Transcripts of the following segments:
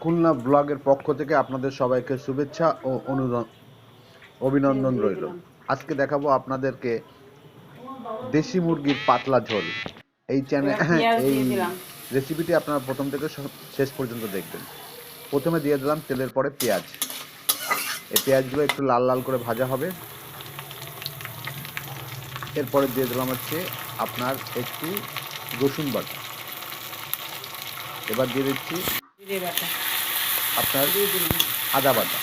খুলনা ব্লগের পক্ষ থেকে আপনাদের সবাইকে শুভেচ্ছা ও অভিনন্দন রইল। আজকে দেখাবো আপনাদেরকে দেশি মুরগির পাতলা ঝোল। এই রেসিপিটি আপনারা প্রথম থেকে শেষ পর্যন্ত দেখবেন। প্রথমে দিয়ে দিলাম তেলের পরে পেঁয়াজ। এই পেঁয়াজগুলো একটু লাল লাল করে ভাজা হবে। এরপরে দিয়ে দিলাম হচ্ছে আপনার একটু রসুন বাটা। এবার দিয়ে দিচ্ছি আপনার আদা বাটা।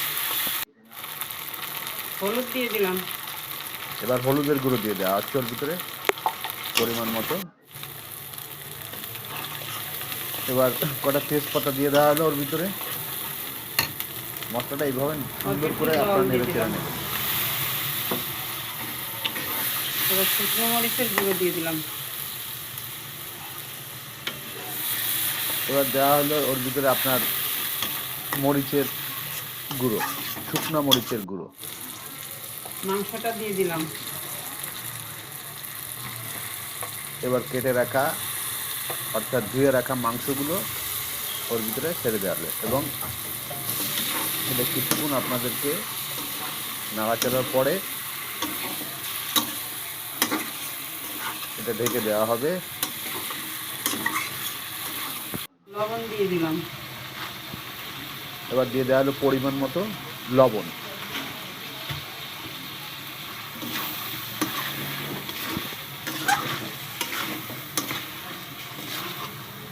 হলুদ দিয়ে দিলাম। এবার হলুদের গুঁড়ো দিয়ে দেওয়া হচ্ছে ওর ভিতরে পরিমাণ মতো। এবার কটা তেজপাতা দিয়ে দেওয়া হলো ওর ভিতরে। মশলাটা এইভাবে সুন্দর করে আপনার নেড়ে চেড়ে নেবেন। এবার শুকনো মরিচের গুঁড়ো দিয়ে দিলাম। এবার দেওয়া হলো ওর ভিতরে আপনার মরিচের গুঁড়ো, শুকনো মরিচের গুঁড়ো। মাংসটা দিয়ে দিলাম। এবার কেটে রাখা অর্থাৎ ধুয়ে রাখা মাংসগুলো ওর ভিতরে ছেড়ে দেওয়া হলো এবং এটা কিছুক্ষণ আপনাদেরকে নাড়াচাড়ার পরে এটা ঢেকে দেওয়া হবে। লবণ দিয়ে দিলাম। এবার দিয়ে দেওয়া হলো পরিমাণ মতো লবণ।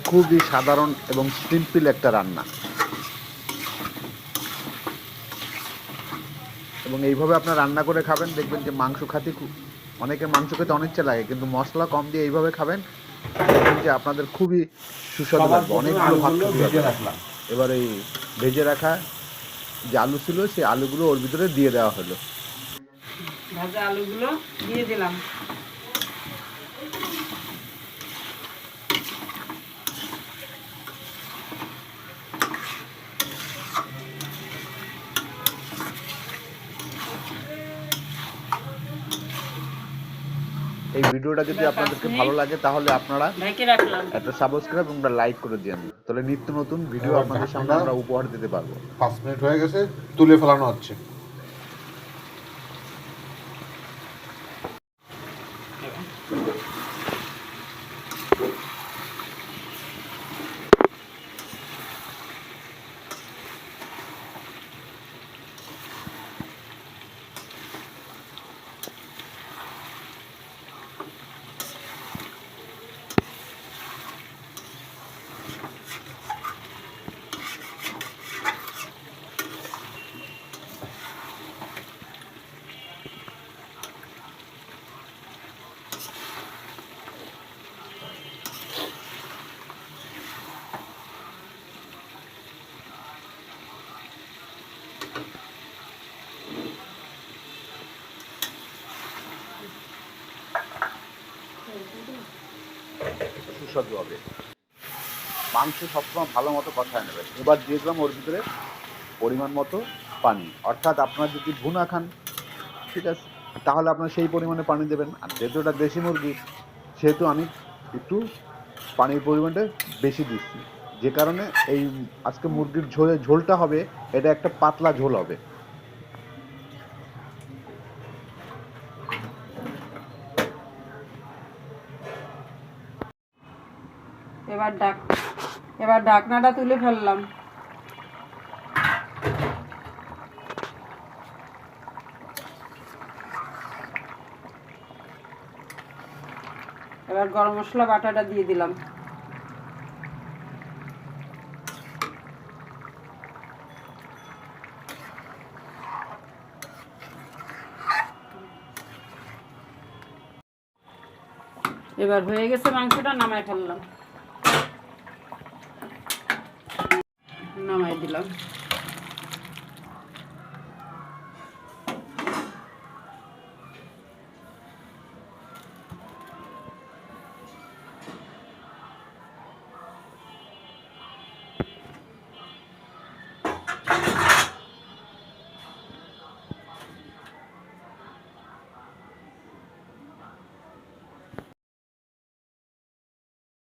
খুবই সাধারণ এবং সিম্পল একটা রান্না এবং এইভাবে আপনার রান্না করে খাবেন, দেখবেন যে মাংস খাতে অনেকের মাংস খেতে অনিচ্ছা লাগে, কিন্তু মশলা কম দিয়ে এইভাবে খাবেন, দেখবেন যে আপনাদের খুবই সুস্বাদু লাগবে, অনেকগুলো ভাত খেতে পারবেন। এবার এই ভেজে রাখা যে আলু ছিল সেই আলুগুলো ওর ভিতরে দিয়ে দেওয়া হলো। ভাজা আলুগুলো দিয়ে দিলাম। এই ভিডিওটা যদি আপনাদেরকে ভালো লাগে তাহলে আপনারা একটা সাবস্ক্রাইব এবং লাইক করে দিন, তাহলে নিত্য নতুন ভিডিও আপনাদের সামনে আমরা উপহার দিতে পারবো। 5 মিনিট হয়ে গেছে, তুলে ফেলানো হচ্ছে। সুস্বাদু হবে। মাংস সবসময় ভালো মতো কষায় নেবেন। এবার দিয়ে দিলাম ওর ভিতরে পরিমাণ মতো পানি, অর্থাৎ আপনারা যদি ভুনা খান ঠিক আছে তাহলে আপনারা সেই পরিমাণে পানি দেবেন, আর যেহেতু এটা দেশি মুরগি সেহেতু আমি একটু পানির পরিমাণটা বেশি দিচ্ছি, যে কারণে এই আজকে মুরগির ঝোলটা হবে এটা একটা পাতলা ঝোল হবে। এবার ঢাকনাটা তুলে ফেললাম। এবার গরম মশলা বাটাটা দিয়ে দিলাম। এবার হয়ে গেছে, মাংসটা নামাই ফেললাম, নামাই দিলাম।